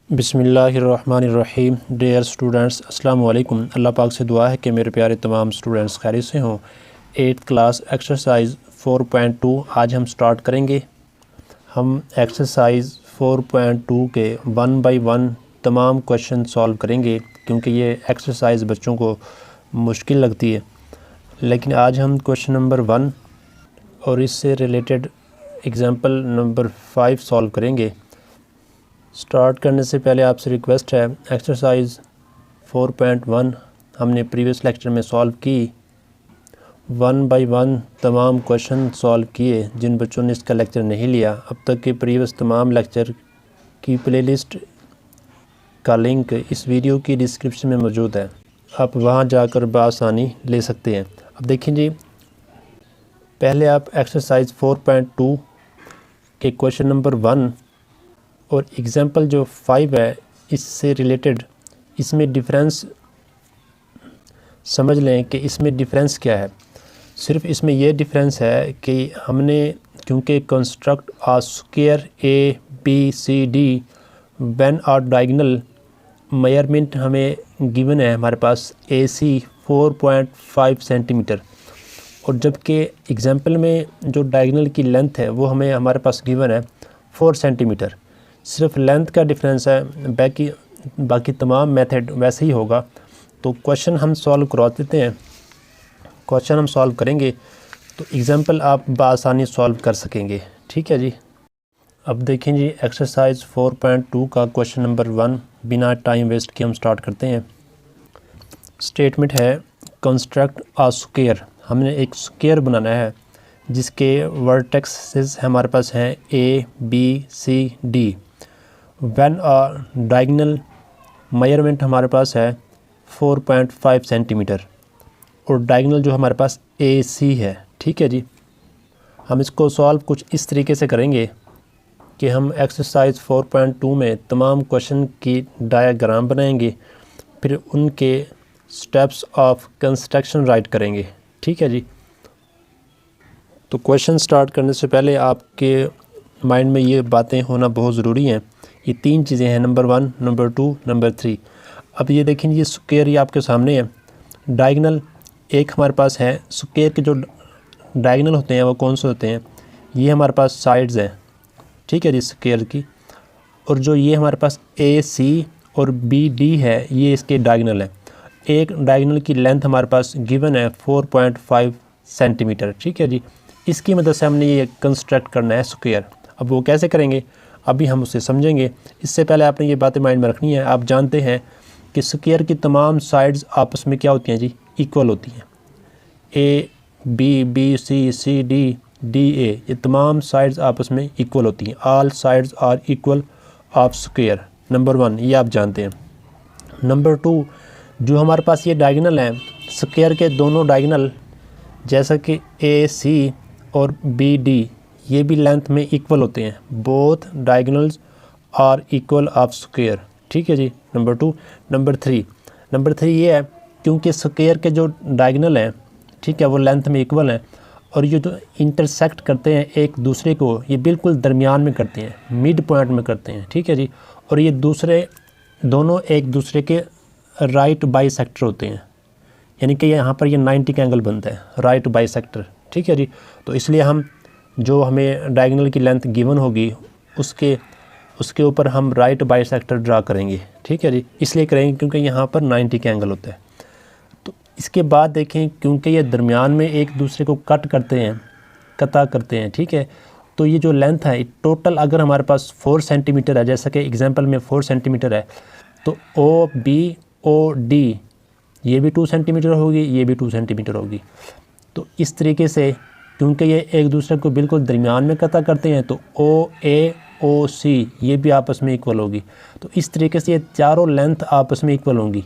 बिस्मिल्लाहिर्रहमानिर्रहीम। Dear students, अस्सलाम वालेकुम। अल्लाह पाक से दुआ है कि मेरे प्यारे तमाम स्टूडेंट्स खैरियत से हों। 8th क्लास एक्सरसाइज 4.2 आज हम स्टार्ट करेंगे। हम एक्सरसाइज 4.2 के 1 बाई 1 तमाम क्वेश्चन सॉल्व करेंगे, क्योंकि ये एक्सरसाइज बच्चों को मुश्किल लगती है। लेकिन आज हम क्वेश्चन नंबर 1 और इससे रिलेटेड एग्ज़ाम्पल नंबर 5 सॉल्व करेंगे। स्टार्ट करने से पहले आपसे रिक्वेस्ट है, एक्सरसाइज 4.1 हमने प्रीवियस लेक्चर में सॉल्व की। 1 बाई 1 तमाम क्वेश्चन सॉल्व किए। जिन बच्चों ने इसका लेक्चर नहीं लिया, अब तक के प्रीवियस तमाम लेक्चर की प्लेलिस्ट का लिंक इस वीडियो की डिस्क्रिप्शन में मौजूद है, आप वहां जाकर बआसानी ले सकते हैं। अब देखिए जी, पहले आप एक्सरसाइज 4.2 के क्वेश्चन नंबर 1 और एग्ज़ाम्पल जो 5 है इससे रिलेटेड इसमें डिफरेंस समझ लें कि इसमें डिफरेंस क्या है। सिर्फ इसमें यह डिफरेंस है कि हमने, क्योंकि construct a square A B C D when are diagonal measurement हमें गिवन है, हमारे पास ए सी 4.5 सेंटीमीटर, और जबकि एग्ज़ाम्पल में जो डायगोनल की लेंथ है वो हमें हमारे पास गिवन है 4 सेंटीमीटर। सिर्फ लेंथ का डिफरेंस है, बाकी तमाम मेथड वैसे ही होगा। तो क्वेश्चन हम सॉल्व करवा देते हैं। क्वेश्चन हम सॉल्व करेंगे तो एग्ज़ाम्पल आप बआसानी सॉल्व कर सकेंगे। ठीक है जी। अब देखें जी, एक्सरसाइज 4.2 का क्वेश्चन नंबर 1 बिना टाइम वेस्ट के हम स्टार्ट करते हैं। स्टेटमेंट है, कंस्ट्रक्ट आ स्क्वायर। हमने एक स्क्वायर बनाना है जिसके वर्टेक्सेस हमारे पास हैं A B C D. When a diagonal measurement हमारे पास है 4.5 सेंटीमीटर, और डायगोनल जो हमारे पास ए सी है। ठीक है जी। हम इसको सॉल्व कुछ इस तरीके से करेंगे कि हम एक्सरसाइज 4.2 में तमाम क्वेश्चन की डायग्राम बनाएंगे, फिर उनके स्टेप्स ऑफ कंस्ट्रक्शन राइट करेंगे। ठीक है जी। तो क्वेश्चन स्टार्ट करने से पहले आपके माइंड में ये बातें होना बहुत ज़रूरी हैं। ये 3 चीज़ें हैं, नंबर 1, नंबर 2, नंबर 3। अब ये देखें, ये स्क्वायर ये आपके सामने है। डायगोनल एक हमारे पास है। स्क्वायर के जो डायगोनल होते हैं वो कौन से होते हैं? ये हमारे पास साइड्स हैं। ठीक है जी, स्क्वायर की। और जो ये हमारे पास ए सी और बी डी है, ये इसके डायगोनल है। एक डायगोनल की लेंथ हमारे पास गिवन है 4.5 सेंटीमीटर। ठीक है जी। इसकी मदद से हमने ये कंस्ट्रक्ट करना है स्क्वायर। अब वो कैसे करेंगे अभी हम उसे समझेंगे। इससे पहले आपने ये बातें माइंड में रखनी है। आप जानते हैं कि स्क्वायर की तमाम साइड्स आपस में क्या होती हैं जी? इक्वल होती हैं। A B, B C, C D, D A, ये तमाम साइड्स आपस में इक्वल होती हैं। All sides are equal of square. Number 1 ये आप जानते हैं। नंबर 2, जो हमारे पास ये डायगोनल हैं स्क्वायर के, दोनों डायगोनल जैसा कि ए सी और बी डी, ये भी लेंथ में इक्वल होते हैं। Both diagonals are equal of square. ठीक है जी, नंबर 2। नंबर 3 ये है, क्योंकि स्क्वायर के जो डायगोनल हैं, ठीक है, वो लेंथ में इक्वल हैं, और ये जो इंटरसेक्ट करते हैं एक दूसरे को, ये बिल्कुल दरमियान में करते हैं, मिड पॉइंट में करते हैं। ठीक है जी। और ये दोनों एक दूसरे के राइट बाइसेक्टर होते हैं, यानी कि यहाँ पर ये 90 का एंगल बनता है, राइट बाइसेक्टर। ठीक है जी। तो इसलिए हम जो हमें डायगोनल की लेंथ गिवन होगी उसके ऊपर हम राइट बाइसेक्टर ड्रा करेंगे। ठीक है जी। इसलिए करेंगे क्योंकि यहाँ पर 90 का एंगल होता है। तो इसके बाद देखें, क्योंकि ये दरमियान में एक दूसरे को कता करते हैं। ठीक है। तो ये जो लेंथ है टोटल, अगर हमारे पास 4 सेंटीमीटर है, जैसा कि एग्जाम्पल में 4 सेंटीमीटर है, तो ओ बी ओ डी ये भी 2 सेंटीमीटर होगी, ये भी 2 सेंटीमीटर होगी। तो इस तरीके से, क्योंकि ये एक दूसरे को बिल्कुल दरमियान में कता करते हैं, तो ओ ए ओ सी ये भी आपस में इक्वल होगी। तो इस तरीके से ये चारों लेंथ आपस में इक्वल होंगी,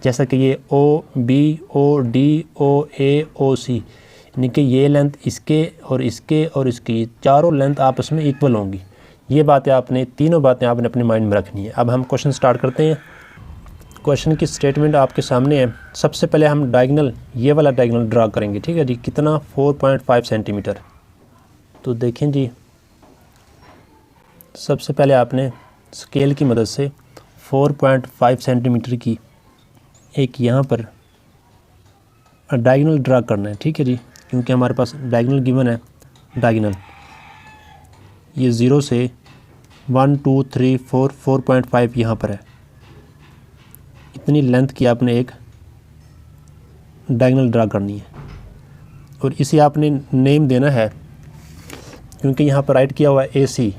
जैसा कि ये O B O D O ए ओ सी, यानी कि ये लेंथ इसके और इसकी चारों लेंथ आपस में इक्वल होंगी। ये बातें तीनों बातें आपने अपने माइंड में रखनी है। अब हम क्वेश्चन स्टार्ट करते हैं। क्वेश्चन की स्टेटमेंट आपके सामने है। सबसे पहले हम डायगोनल, ये वाला डायगोनल ड्रा करेंगे। ठीक है जी। कितना? 4.5 सेंटीमीटर। तो देखें जी, सबसे पहले आपने स्केल की मदद से 4.5 सेंटीमीटर की एक यहाँ पर डायगोनल ड्रा करना है, ठीक है जी, क्योंकि हमारे पास डायगोनल गिवन है। डायगोनल ये 0 से 1 2 3 4 4.5 यहाँ पर है, इतनी लेंथ की आपने एक डायगोनल ड्रा करनी है और इसे आपने नेम देना है, क्योंकि यहाँ पर राइट किया हुआ है AC,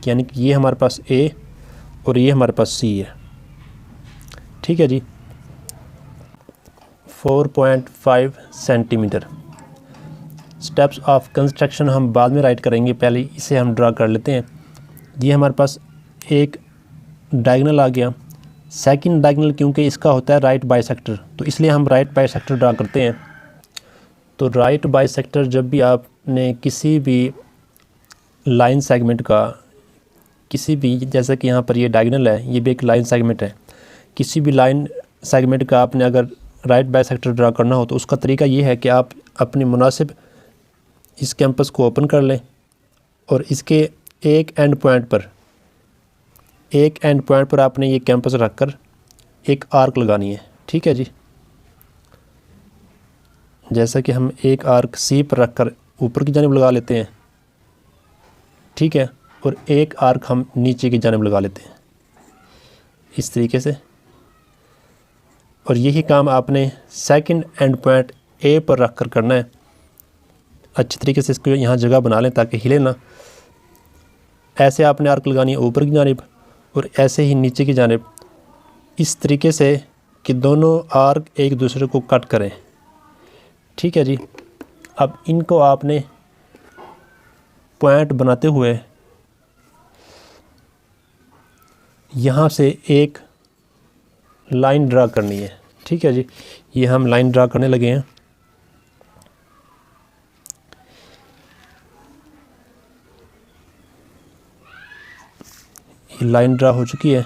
यानी कि ये हमारे पास A और ये हमारे पास C है, ठीक है जी। 4.5 सेंटीमीटर। स्टेप्स ऑफ कंस्ट्रक्शन हम बाद में राइट करेंगे, पहले इसे हम ड्रा कर लेते हैं। ये हमारे पास एक डायगोनल आ गया। सेकंड डायगोनल क्योंकि इसका होता है राइट बाइसेक्टर, तो इसलिए हम राइट बाइसेक्टर ड्रा करते हैं। तो राइट बाइसेक्टर जब भी आपने किसी भी लाइन सेगमेंट का, किसी भी, जैसा कि यहाँ पर ये डायगोनल है, ये भी एक लाइन सेगमेंट है, किसी भी लाइन सेगमेंट का आपने अगर राइट बाइसेक्टर ड्रा करना हो तो उसका तरीका ये है कि आप अपनी मुनासिब इस कैंपस को ओपन कर लें और इसके एक एंड पॉइंट पर आपने ये कैंपस रखकर एक आर्क लगानी है, ठीक है जी। जैसा कि हम एक आर्क C पर रखकर ऊपर की जानिब लगा लेते हैं, ठीक है, और एक आर्क हम नीचे की जानिब लगा लेते हैं इस तरीके से। और यही काम आपने सेकंड एंड पॉइंट A पर रख कर करना है। अच्छी तरीके से इसको यहाँ जगह बना लें ताकि हिले ना। ऐसे आपने आर्क लगानी है ऊपर की जानिब और ऐसे ही नीचे की जानिब, इस तरीके से कि दोनों आर्क एक दूसरे को कट करें, ठीक है जी। अब इनको आपने पॉइंट बनाते हुए यहाँ से एक लाइन ड्रा करनी है, ठीक है जी। ये हम लाइन ड्रा करने लगे हैं। ये लाइन ड्रा हो चुकी है।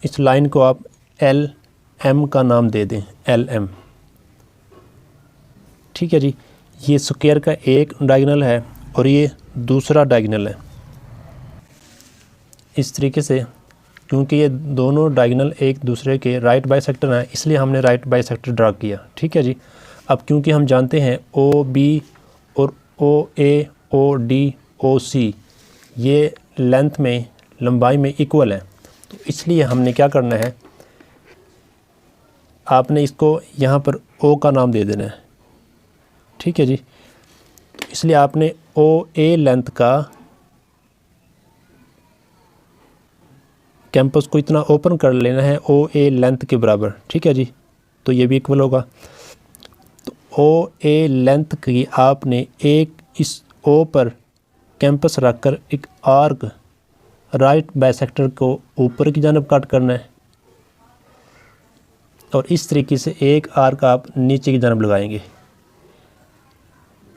इस लाइन को आप LM का नाम दे दें, LM, ठीक है जी। ये स्क्वायर का एक डायगोनल है और ये दूसरा डायगोनल है। इस तरीके से, क्योंकि ये दोनों डायगोनल एक दूसरे के राइट बाइसेक्टर हैं, इसलिए हमने राइट बाइसेक्टर ड्रा किया, ठीक है जी। अब क्योंकि हम जानते हैं OB और OA OD OC ये लेंथ में, लंबाई में इक्वल है, तो इसलिए हमने क्या करना है, आपने इसको यहाँ पर O का नाम दे देना है, ठीक है जी। तो इसलिए आपने OA लेंथ का कैंपस को इतना ओपन कर लेना है OA लेंथ के बराबर, ठीक है जी। तो ये भी इक्वल होगा। तो OA लेंथ की आपने एक इस O पर कैंपस रखकर एक आर्क राइट बाइसेक्टर को ऊपर की जानिब कट करना है और इस तरीके से एक आर्क आप नीचे की जानिब लगाएंगे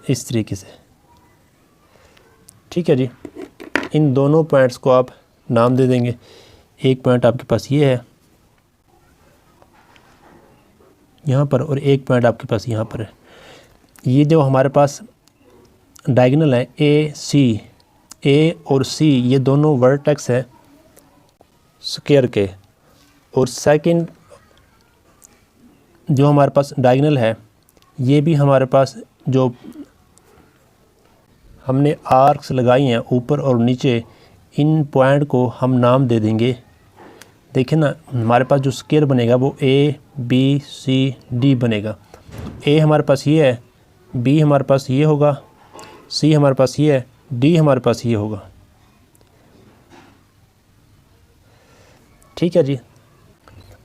इस तरीके से, ठीक है जी। इन दोनों पॉइंट्स को आप नाम दे देंगे। एक पॉइंट आपके पास ये है यहाँ पर और एक पॉइंट आपके पास यहाँ पर है। ये जो हमारे पास डायगोनल है A और C, ये दोनों वर्टेक्स है स्क्वायर के, और सेकंड जो हमारे पास डायगोनल है, ये भी हमारे पास जो हमने आर्क्स लगाई हैं ऊपर और नीचे, इन पॉइंट को हम नाम दे देंगे। देखिए ना, हमारे पास जो स्क्वायर बनेगा वो ABCD बनेगा। A हमारे पास ये है, B हमारे पास ये होगा, C हमारे पास ये है, D हमारे पास ये होगा, ठीक है जी।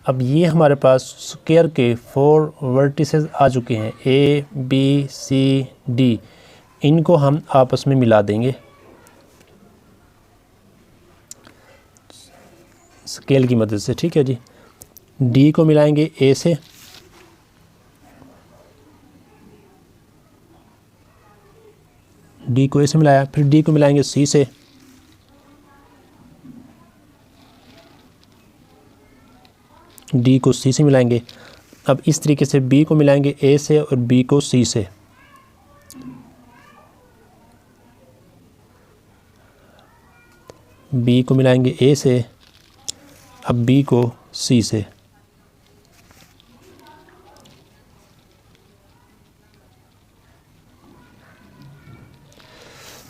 अब ये हमारे पास स्क्वायर के 4 वर्टिसेस आ चुके हैं ABCD, इनको हम आपस में मिला देंगे स्केल की मदद से, ठीक है जी। D को मिलाएंगे A से, D को A से मिलाया, फिर D को मिलाएंगे C से, D को C से मिलाएंगे। अब इस तरीके से B को मिलाएंगे A से और B को C से। बी को मिलाएंगे ए से, अब बी को सी से।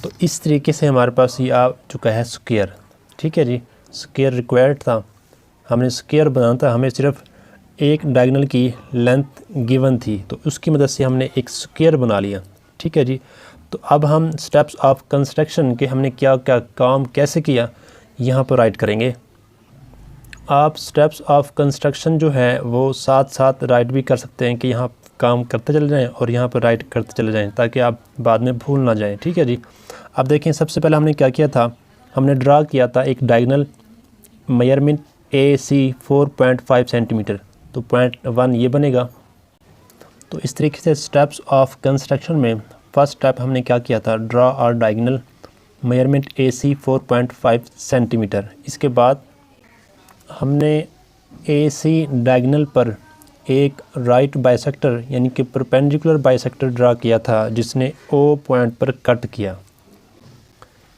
तो इस तरीके से हमारे पास ये आ चुका है स्क्वायर। ठीक है जी, स्क्वायर रिक्वायर्ड था, हमने स्क्वायर बनाना था, हमें सिर्फ एक डायगोनल की लेंथ गिवन थी, तो उसकी मदद से हमने एक स्क्वायर बना लिया। ठीक है जी, तो अब हम स्टेप्स ऑफ कंस्ट्रक्शन के हमने क्या क्या काम कैसे किया यहाँ पर राइट करेंगे। आप स्टेप्स ऑफ कंस्ट्रक्शन जो है वो साथ साथ राइट भी कर सकते हैं कि यहाँ काम करते चले जाएं और यहाँ पर राइट करते चले जाएं, ताकि आप बाद में भूल ना जाएं। ठीक है जी, अब देखें सबसे पहले हमने क्या किया था, हमने ड्रा किया था एक डायगोनल मेजरमेंट AC 4.5 सेंटीमीटर, तो 0.1 ये बनेगा। तो इस तरीके से स्टेप्स ऑफ कंस्ट्रक्शन में फर्स्ट स्टेप हमने क्या किया था, ड्रा और डायगोनल मेजरमेंट AC 4.5 सेंटीमीटर। इसके बाद हमने AC डायगोनल पर एक राइट बाइसेक्टर यानी कि परपेंडिकुलर बाइसेक्टर ड्रा किया था, जिसने O पॉइंट पर कट किया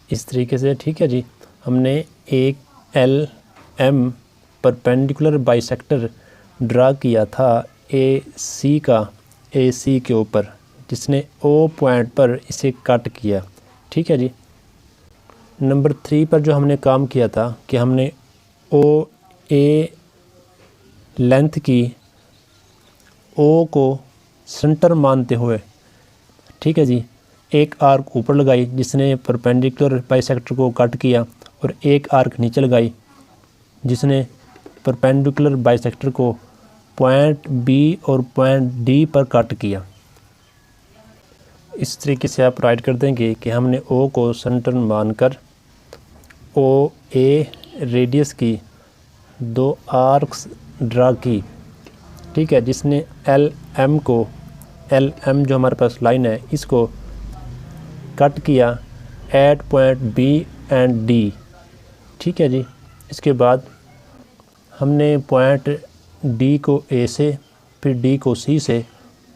इस तरीके से। ठीक है जी, हमने एक LM परपेंडिकुलर बाइसेक्टर ड्रा किया था AC का AC के ऊपर, जिसने O पॉइंट पर इसे कट किया। ठीक है जी, नंबर 3 पर जो हमने काम किया था कि हमने OA लेंथ की O को सेंटर मानते हुए, ठीक है जी, एक आर्क ऊपर लगाई जिसने परपेंडिकुलर बाइसेक्टर को कट किया, और एक आर्क नीचे लगाई जिसने परपेंडिकुलर बाइसेक्टर को पॉइंट B और पॉइंट D पर कट किया। इस तरीके से आप राइट कर देंगे कि हमने O को सेंटर मानकर OA रेडियस की 2 आर्क्स ड्रा की। ठीक है, जिसने LM जो हमारे पास लाइन है, इसको कट किया at point B and D। ठीक है जी, इसके बाद हमने पॉइंट D को A से, फिर D को C से,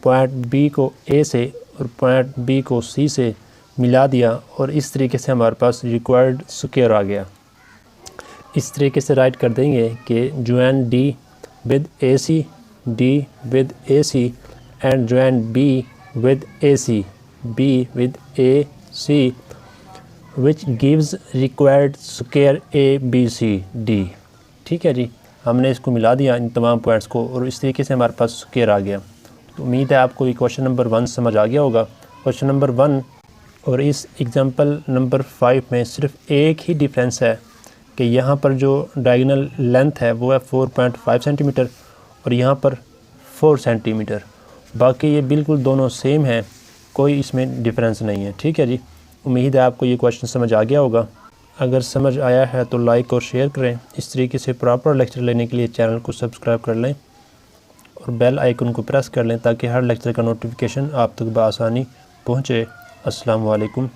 पॉइंट B को A से और पॉइंट B को C से मिला दिया, और इस तरीके से हमारे पास रिक्वायर्ड स्क्वायर आ गया। इस तरीके से राइट कर देंगे कि join D with AC, D with AC and join B with AC, B with AC which gives required square ABCD। ठीक है जी, हमने इसको मिला दिया इन तमाम पॉइंट्स को, और इस तरीके से हमारे पास स्क्वायर आ गया। तो उम्मीद है आपको ये क्वेश्चन नंबर 1 समझ आ गया होगा। क्वेश्चन नंबर 1 और इस एग्जांपल नंबर 5 में सिर्फ एक ही डिफरेंस है कि यहाँ पर जो डायगोनल लेंथ है वो है 4.5 सेंटीमीटर और यहाँ पर 4 सेंटीमीटर। बाकी ये बिल्कुल दोनों सेम हैं, कोई इसमें डिफरेंस नहीं है। ठीक है जी, उम्मीद है आपको ये क्वेश्चन समझ आ गया होगा। अगर समझ आया है तो लाइक और शेयर करें। इस तरीके से प्रॉपर लेक्चर लेने के लिए चैनल को सब्सक्राइब कर लें और बेल आइकन को प्रेस कर लें, ताकि हर लेक्चर का नोटिफिकेशन आप तक बआसानी पहुँचे। अस्सलाम वालेकुम।